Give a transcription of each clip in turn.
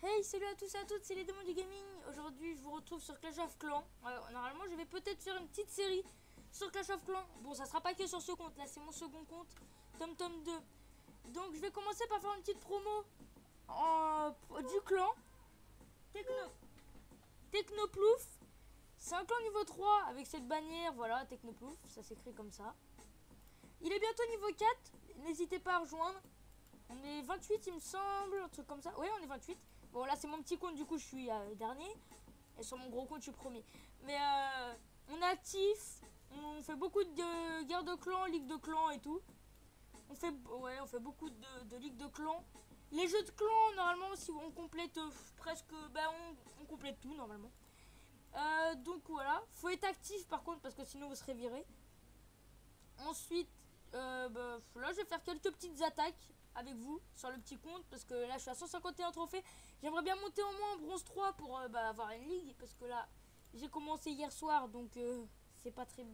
Hey, salut à tous et à toutes, c'est les démons du gaming. Aujourd'hui, je vous retrouve sur Clash of Clans. Normalement, je vais peut-être faire une petite série sur Clash of Clans. Bon, ça sera pas que sur ce compte, là, c'est mon second compte, TomTom 2. Donc, je vais commencer par faire une petite promo du clan Technoplouf. C'est un clan niveau 3 avec cette bannière, voilà, Technoplouf, ça s'écrit comme ça. Il est bientôt niveau 4, n'hésitez pas à rejoindre. On est 28, il me semble, un truc comme ça. Oui, on est 28. Bon, là, c'est mon petit compte, du coup, je suis dernier. Et sur mon gros compte, je suis premier. Mais on est actif. On fait beaucoup de guerres de clans, ligue de clans et tout. On fait beaucoup de ligues de clans. Les jeux de clans, normalement, si on complète presque... Ben, on complète tout, normalement. Donc, voilà. Faut être actif, par contre, parce que sinon, vous serez viré. Ensuite, là, je vais faire quelques petites attaques avec vous sur le petit compte parce que là je suis à 151 trophées. J'aimerais bien monter au moins en bronze 3 pour avoir une ligue parce que là j'ai commencé hier soir donc c'est pas très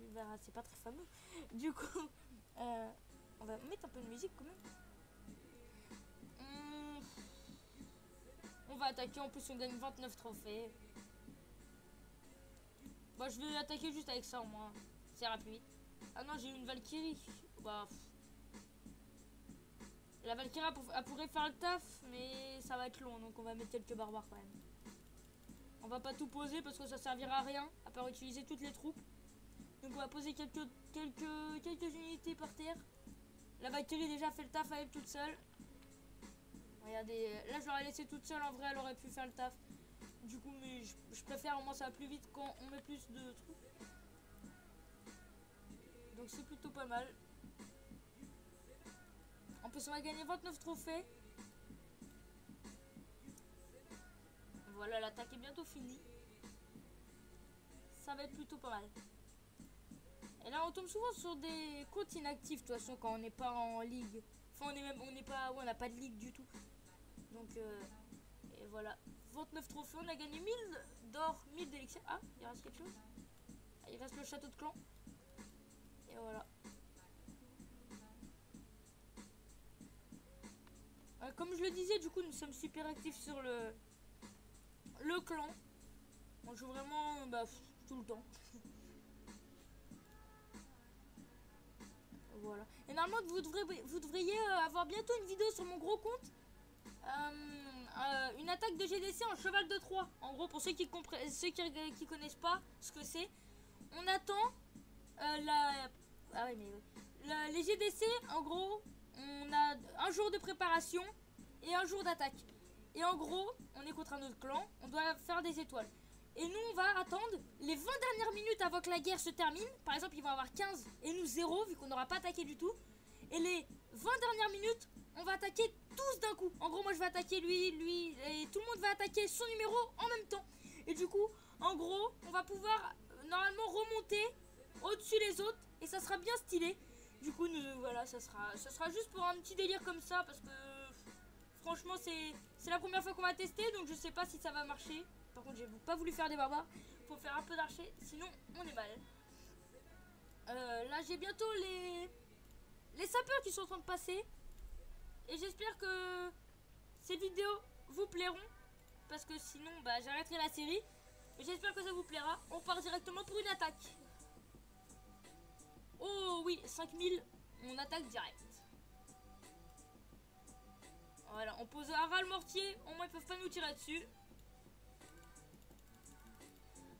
fameux. Du coup on va mettre un peu de musique quand même. On va attaquer, en plus on gagne 29 trophées. Bah je vais attaquer juste avec ça au moins, c'est rapide. Ah non, j'ai eu une Valkyrie. Bah la Valkyrie elle pourrait faire le taf, mais ça va être long, donc on va mettre quelques barbares quand même. On va pas tout poser parce que ça servira à rien, à part utiliser toutes les troupes. Donc on va poser quelques unités par terre. La Valkyrie déjà fait le taf à elle toute seule. Regardez, là je l'aurais laissé toute seule, en vrai elle aurait pu faire le taf. Du coup, mais je préfère, au moins ça va plus vite quand on met plus de troupes. Donc c'est plutôt pas mal. En plus on va gagner 29 trophées. Voilà, l'attaque est bientôt finie. Ça va être plutôt pas mal. Et là on tombe souvent sur des comptes inactifs de toute façon quand on n'est pas en ligue. Enfin on n'a pas de ligue du tout. Donc et voilà. 29 trophées, on a gagné 1000 d'or, 1000 d'élixir. Ah, il reste quelque chose. Ah, il reste le château de clan. Et voilà. Comme je le disais, du coup nous sommes super actifs sur le clan. On joue vraiment tout le temps. Voilà. Et normalement vous devriez avoir bientôt une vidéo sur mon gros compte. Une attaque de GDC en cheval de Troie. En gros, pour ceux qui connaissent pas ce que c'est, on attend les GDC. En gros, on a un jour de préparation et un jour d'attaque. Et en gros, on est contre un autre clan, on doit faire des étoiles. Et nous, on va attendre les 20 dernières minutes avant que la guerre se termine. Par exemple, ils vont avoir 15 et nous 0, vu qu'on n'aura pas attaqué du tout. Et les 20 dernières minutes, on va attaquer tous d'un coup. En gros, moi je vais attaquer lui, et tout le monde va attaquer son numéro en même temps. Et du coup, en gros, on va pouvoir normalement remonter au-dessus les autres et ça sera bien stylé. Du coup, voilà, ça sera juste pour un petit délire comme ça parce que franchement, c'est la première fois qu'on va tester, donc je sais pas si ça va marcher. Par contre, j'ai pas voulu faire des barbares. Faut faire un peu d'archer, sinon on est mal. Là, j'ai bientôt les sapeurs qui sont en train de passer. Et j'espère que ces vidéos vous plairont. Parce que sinon, j'arrêterai la série. Mais j'espère que ça vous plaira. On part directement pour une attaque. Oh oui, 5000. On attaque direct. Voilà, on pose un ras le mortier. Au moins, ils peuvent pas nous tirer dessus.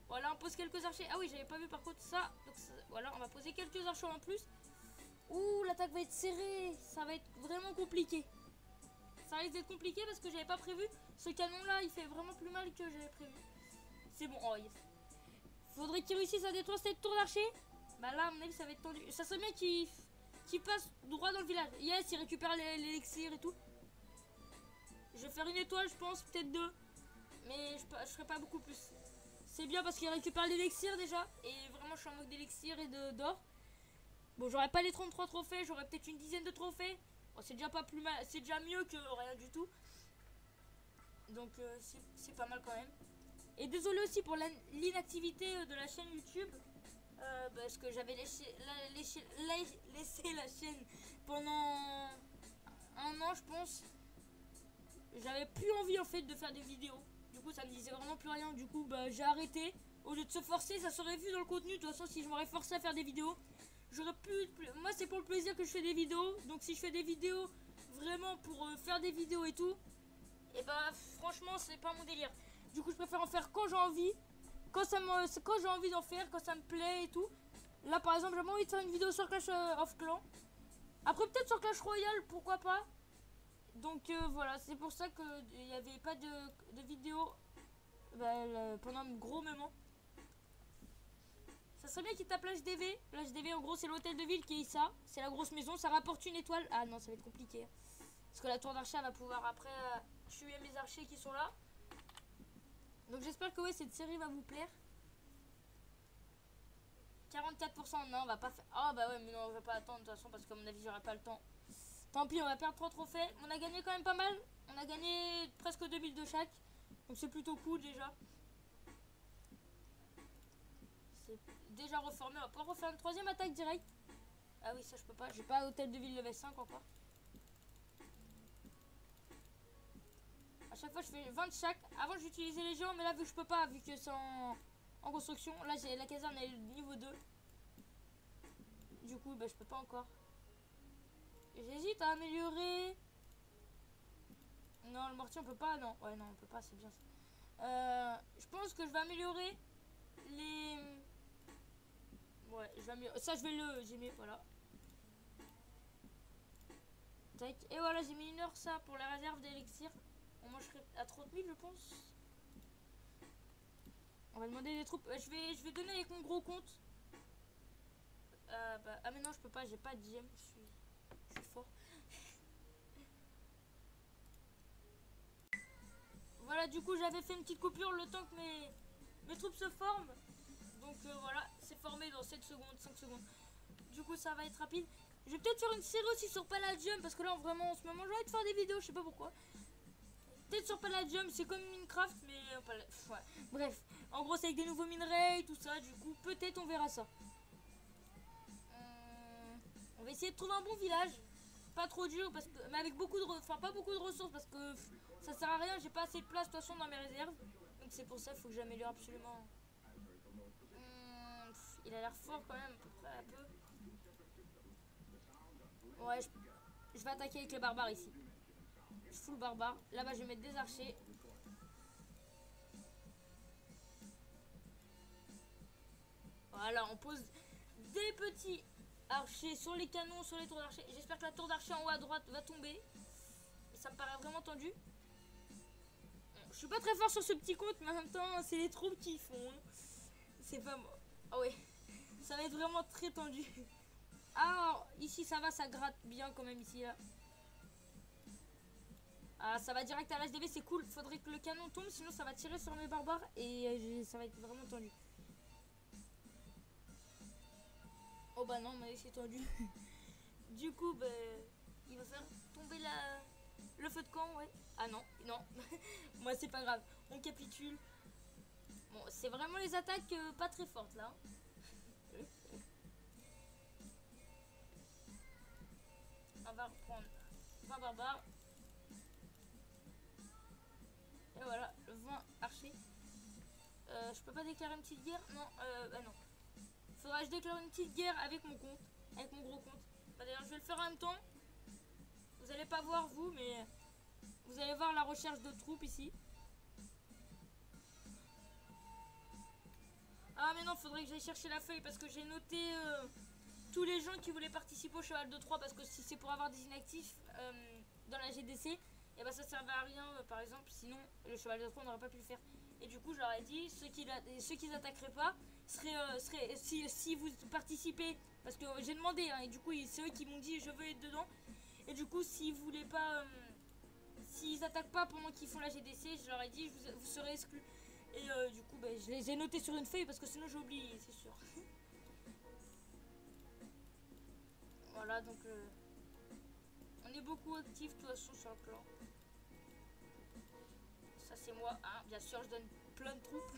Voilà, on pose quelques archers. Ah oui, j'avais pas vu par contre ça. Donc voilà, on va poser quelques archers en plus. Ouh, l'attaque va être serrée. Ça va être vraiment compliqué. Ça risque d'être compliqué parce que j'avais pas prévu. Ce canon là, il fait vraiment plus mal que j'avais prévu. C'est bon, oh yes. Faudrait qu'il réussisse à détruire cette tour d'archer. Bah là, à mon avis, ça va être tendu. Ça serait bien qu'il passe droit dans le village. Yes, il récupère l'élixir et tout. Je vais faire une étoile, je pense, peut-être deux. Mais je ferai pas beaucoup plus. C'est bien parce qu'il récupère l'élixir déjà. Et vraiment, je suis en manque d'élixir et d'or. Bon, j'aurais pas les 33 trophées, j'aurais peut-être une dizaine de trophées. Bon, c'est déjà pas plus mal, c'est déjà mieux que rien du tout. Donc c'est pas mal quand même. Et désolé aussi pour l'inactivité de la chaîne YouTube. Parce que j'avais laissé la chaîne pendant un an, je pense. j'avais plus envie en fait de faire des vidéos. Du coup ça me disait vraiment plus rien. Du coup bah j'ai arrêté. Au lieu de se forcer, ça serait vu dans le contenu. De toute façon si je m'aurais forcé à faire des vidéos, j'aurais plus... Moi c'est pour le plaisir que je fais des vidéos. Donc si je fais des vidéos vraiment pour faire des vidéos et tout, et bah franchement c'est pas mon délire. Du coup je préfère en faire quand j'ai envie. Quand j'ai envie d'en faire, quand ça me plaît et tout. Là par exemple j'avais envie de faire une vidéo sur Clash of Clans. Après peut-être sur Clash Royale, pourquoi pas. Donc voilà, c'est pour ça qu'il n'y avait pas de vidéo pendant un gros moment. Ça serait bien qu'il tape l'HDV. L'HDV en gros c'est l'hôtel de ville qui est ça. C'est la grosse maison, ça rapporte une étoile. Ah non ça va être compliqué. Parce que la tour d'archer va pouvoir après tuer mes archers qui sont là. Donc j'espère que ouais, cette série va vous plaire. 44%, non on va pas faire... Ah bah ouais mais non on va pas attendre de toute façon parce qu'à mon avis j'aurai pas le temps. Tant pis on va perdre 3 trophées. On a gagné quand même pas mal. On a gagné presque 2000 de chaque. Donc c'est plutôt cool déjà. C'est déjà reformé. On va pouvoir refaire une troisième attaque directe. Ah oui ça je peux pas. J'ai pas hôtel de ville level 5 encore. A chaque fois je fais 20 de chaque. Avant j'utilisais les géants mais là vu que je peux pas, vu que c'est en construction. Là j'ai la caserne elle est niveau 2. Du coup bah je peux pas encore. J'hésite à améliorer. Non le mortier on peut pas, non. Ouais non on peut pas, c'est bien ça. Je pense que je vais améliorer les... Ouais je vais améliorer. Ça je vais le... J'ai mis voilà. Tac. Et voilà j'ai mis 1 heure ça pour la réserve d'élixir. Bon, moi je serai à 30 000 je pense. On va demander des troupes. Je vais donner avec mon gros compte. Ah mais non je peux pas, j'ai pas de GM. Je suis fort. Voilà du coup j'avais fait une petite coupure le temps que mes troupes se forment. Donc voilà, c'est formé dans 7 secondes, 5 secondes. Du coup ça va être rapide. Je vais peut-être faire une série aussi sur Palladium. Parce que là vraiment en ce moment j'ai envie de faire des vidéos, je sais pas pourquoi. Peut-être sur Palladium, c'est comme Minecraft mais ouais. Bref, en gros c'est avec des nouveaux minerais, tout ça. Du coup peut-être on verra ça. On va essayer de trouver un bon village. Pas trop dur parce que, mais avec beaucoup de pas beaucoup de ressources parce que ça sert à rien, j'ai pas assez de place de toute façon dans mes réserves. Donc c'est pour ça qu'il faut que j'améliore absolument. Il a l'air fort quand même, à peu près un peu. Ouais, je vais attaquer avec les barbares ici. Je fous le barbare. Là-bas, je vais mettre des archers. Voilà, on pose des petits archers sur les canons, sur les tours d'archers. J'espère que la tour d'archer en haut à droite va tomber. Ça me paraît vraiment tendu. Je suis pas très fort sur ce petit compte, mais en même temps, c'est les troupes qui font. C'est pas moi. Ah ouais, ça va être vraiment très tendu. Ah, ici ça va, ça gratte bien quand même ici là. Ah, ça va direct à l'HDV, c'est cool. Faudrait que le canon tombe, sinon ça va tirer sur mes barbares et ça va être vraiment tendu. Oh bah non, mais c'est tendu. Du coup, bah, il va faire tomber le feu de camp, ouais. Ah non, non. Moi, c'est pas grave. On capitule. Bon, c'est vraiment les attaques pas très fortes là. On va reprendre 20 barbares. Et voilà, 20 archers. Je peux pas déclarer une petite guerre? Non, bah non. Faudra que je déclare une petite guerre avec mon compte. Avec mon gros compte. Bah d'ailleurs, je vais le faire en même temps. Vous allez pas voir vous, mais vous allez voir la recherche de troupes ici. Ah mais non, faudrait que j'aille chercher la feuille parce que j'ai noté tous les gens qui voulaient participer au cheval de Troie. Parce que si c'est pour avoir des inactifs dans la GDC, et bah ça servait à rien par exemple. Sinon le cheval de Troie n'aurait pas pu le faire. Et du coup je leur ai dit, ceux qui n'attaqueraient pas seraient si vous participez. Parce que j'ai demandé hein, et du coup c'est eux qui m'ont dit je veux être dedans. Et du coup s'ils voulaient pas, s'ils attaquent pas pendant qu'ils font la GDC, je leur ai dit vous serez exclus. Et du coup, bah, je les ai notés sur une feuille parce que sinon j'ai oublié, c'est sûr. Voilà, donc on est beaucoup actifs de toute façon sur le clan. Ça c'est moi, hein. Bien sûr, je donne plein de troupes.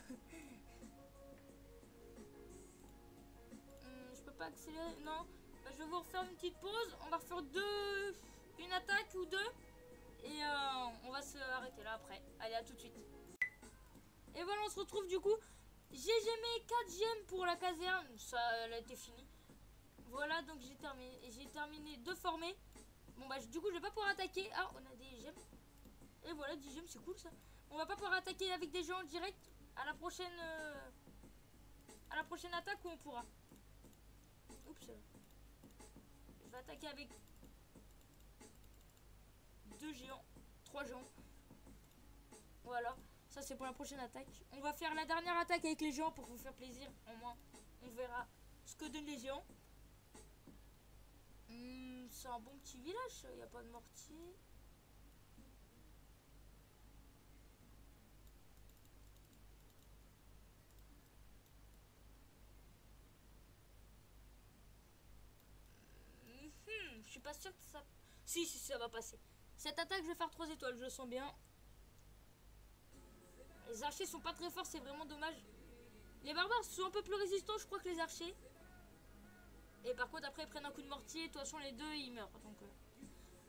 Je peux pas accélérer, non. Bah, je vais vous refaire une petite pause. On va refaire une attaque ou deux. Et on va se arrêter. voilà après. Allez, à tout de suite. Et voilà, on se retrouve du coup. J'ai mis 4 gemmes pour la caserne. Ça, elle a été finie. Voilà, donc j'ai terminé de former. Bon bah du coup je vais pas pouvoir attaquer. Ah, on a des gemmes. Et voilà, 10 gemmes, c'est cool ça. On va pas pouvoir attaquer avec des gens en direct. À la prochaine attaque où on pourra. Oups. Je vais attaquer avec 2 géants, 3 géants. Voilà, ça c'est pour la prochaine attaque. On va faire la dernière attaque avec les géants pour vous faire plaisir. Au moins, on verra ce que donnent les géants. C'est un bon petit village, il n'y a pas de mortier. Je suis pas sûr que ça... Si, ça va passer. Cette attaque, je vais faire 3 étoiles, je le sens bien. Les archers sont pas très forts, c'est vraiment dommage. Les barbares sont un peu plus résistants, je crois, que les archers. Et par contre, après, ils prennent un coup de mortier. De toute façon, les deux, ils meurent. Donc,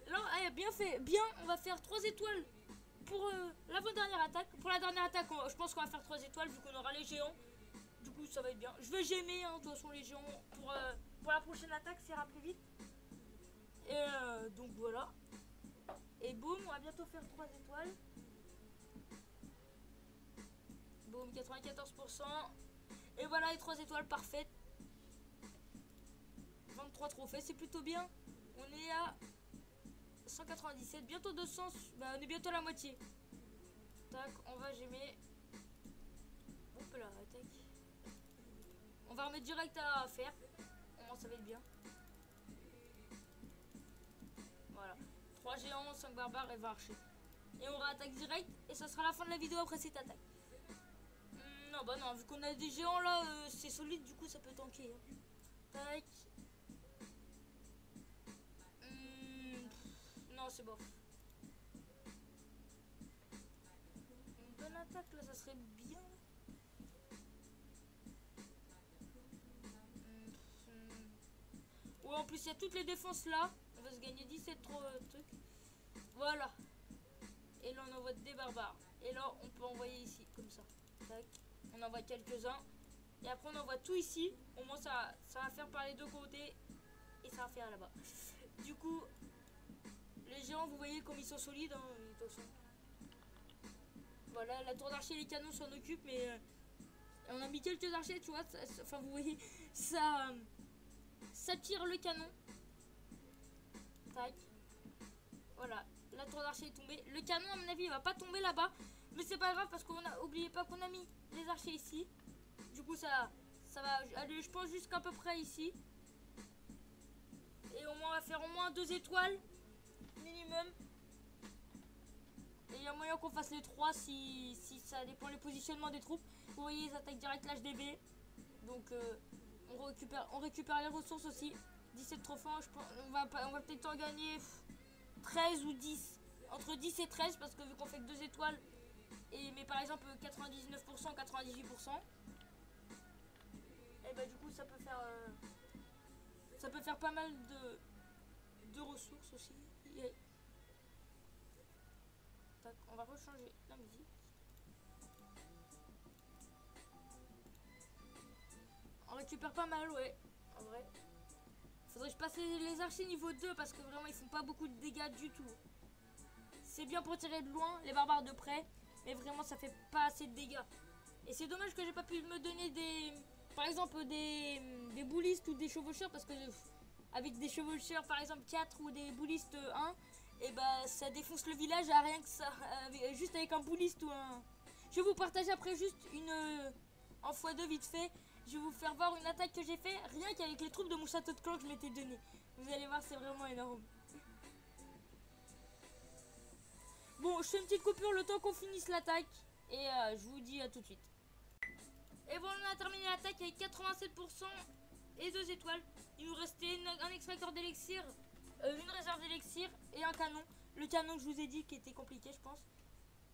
là, bien fait. Bien, on va faire 3 étoiles pour l'avant-dernière attaque. Pour la dernière attaque, je pense qu'on va faire 3 étoiles vu qu'on aura les géants. Du coup, ça va être bien. Je vais gémer, hein, de toute façon, les géants. Pour la prochaine attaque, ça ira plus vite. Et donc, voilà. Et boum, on va bientôt faire 3 étoiles. Boum, 94%. Et voilà, les 3 étoiles parfaites. 23 trophées, c'est plutôt bien. On est à 197, bientôt 200. Bah, on est bientôt à la moitié. Tac, on va gémer. Hop là, tac. On va remettre direct à faire. Au moins, ça va être bien. Voilà. 3 géants, 5 barbares et 20 archers. Et on attaque direct. Et ça sera la fin de la vidéo après cette attaque. Non, bah non, vu qu'on a des géants là, c'est solide, du coup ça peut tanker. Hein. Tac. Non, c'est bof. Une bonne attaque là, ça serait bien. Ouais, en plus il y a toutes les défenses là. On va se gagner 17 trucs. Voilà. Et là on envoie des barbares. Et là on peut envoyer ici, comme ça. Tac. On envoie quelques-uns. Et après on envoie tout ici. Au moins ça va faire par les deux côtés. Et ça va faire là-bas. Du coup, les géants, vous voyez comme ils sont solides. Hein, de toute façon. Voilà, la tour d'archer et les canons s'en occupent. Mais on a mis quelques archers, tu vois. Enfin, vous voyez, ça tire le canon. Tac. Voilà, la tour d'archer est tombée. Le canon, à mon avis, il va pas tomber là-bas. Mais c'est pas grave parce qu'on a oublié pas qu'on a mis les archers ici. Du coup, ça va aller, je pense, jusqu'à peu près ici. Et au moins, on va faire au moins 2 étoiles minimum. Et il y a moyen qu'on fasse les 3 si ça dépend les positionnements des troupes. Vous voyez, ils attaquent direct l'HDV. Donc, on récupère les ressources aussi. 17 trophées, je pense, on va peut-être en gagner 13 ou 10. Entre 10 et 13 parce que vu qu'on fait que 2 étoiles. Mais par exemple 99%, 98%. Et bah du coup ça peut faire pas mal de ressources aussi. Yeah. Tac, on va rechanger la musique. On récupère pas mal, ouais. En vrai. Faudrait que je passe les archers niveau 2 parce que vraiment ils font pas beaucoup de dégâts du tout. C'est bien pour tirer de loin, les barbares de près. Mais vraiment ça fait pas assez de dégâts. Et c'est dommage que j'ai pas pu me donner par exemple des boulistes ou des chevaucheurs. Parce que avec des chevaucheurs par exemple 4 ou des boulistes 1. Et bah ça défonce le village à rien que ça. Juste avec un bouliste ou un... Je vais vous partager après juste en x2 vite fait. Je vais vous faire voir une attaque que j'ai fait rien qu'avec les troupes de mon château de clan que je m'étais donné. Vous allez voir, c'est vraiment énorme. Bon, je fais une petite coupure le temps qu'on finisse l'attaque. Et je vous dis à tout de suite. Et bon, on a terminé l'attaque avec 87% et 2 étoiles. Il nous restait un extracteur d'élixir, une réserve d'élixir et un canon. Le canon que je vous ai dit qui était compliqué, je pense.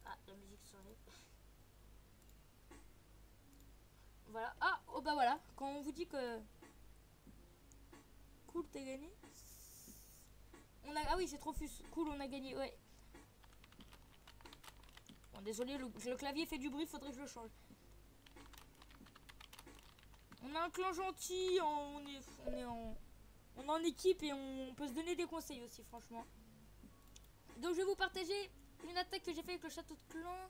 Ah, la musique s'enlève. Voilà. Ah, oh bah voilà. Quand on vous dit que... Cool, t'as gagné. Ah oui, c'est Trophus. Cool, on a gagné, ouais. Bon, désolé, le clavier fait du bruit, faudrait que je le change. On a un clan gentil, on est en équipe et on peut se donner des conseils aussi, franchement. Donc je vais vous partager une attaque que j'ai fait avec le château de clan.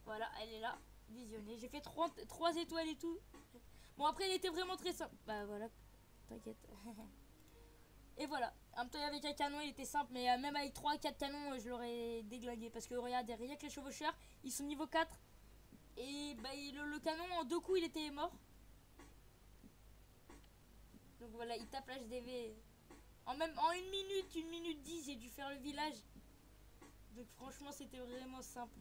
Voilà, elle est là, visionnée. J'ai fait 3 étoiles et tout. Bon, après, elle était vraiment très simple. Bah voilà, t'inquiète. Et voilà, en même temps avec un canon il était simple, mais même avec 3-4 canons je l'aurais déglingué. Parce que regardez, rien que les chevaucheurs, ils sont niveau 4. Et bah, le canon en 2 coups il était mort. Donc voilà, il tape l'HDV. En 1 minute 10, j'ai dû faire le village. Donc franchement c'était vraiment simple.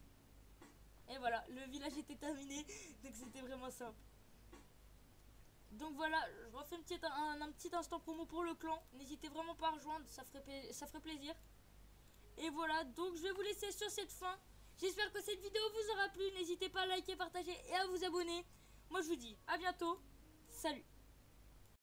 Et voilà, le village était terminé. Donc c'était vraiment simple. Donc voilà, je refais un petit instant promo pour le clan. N'hésitez vraiment pas à rejoindre, ça ferait plaisir. Et voilà, donc je vais vous laisser sur cette fin. J'espère que cette vidéo vous aura plu. N'hésitez pas à liker, partager et à vous abonner. Moi je vous dis à bientôt. Salut.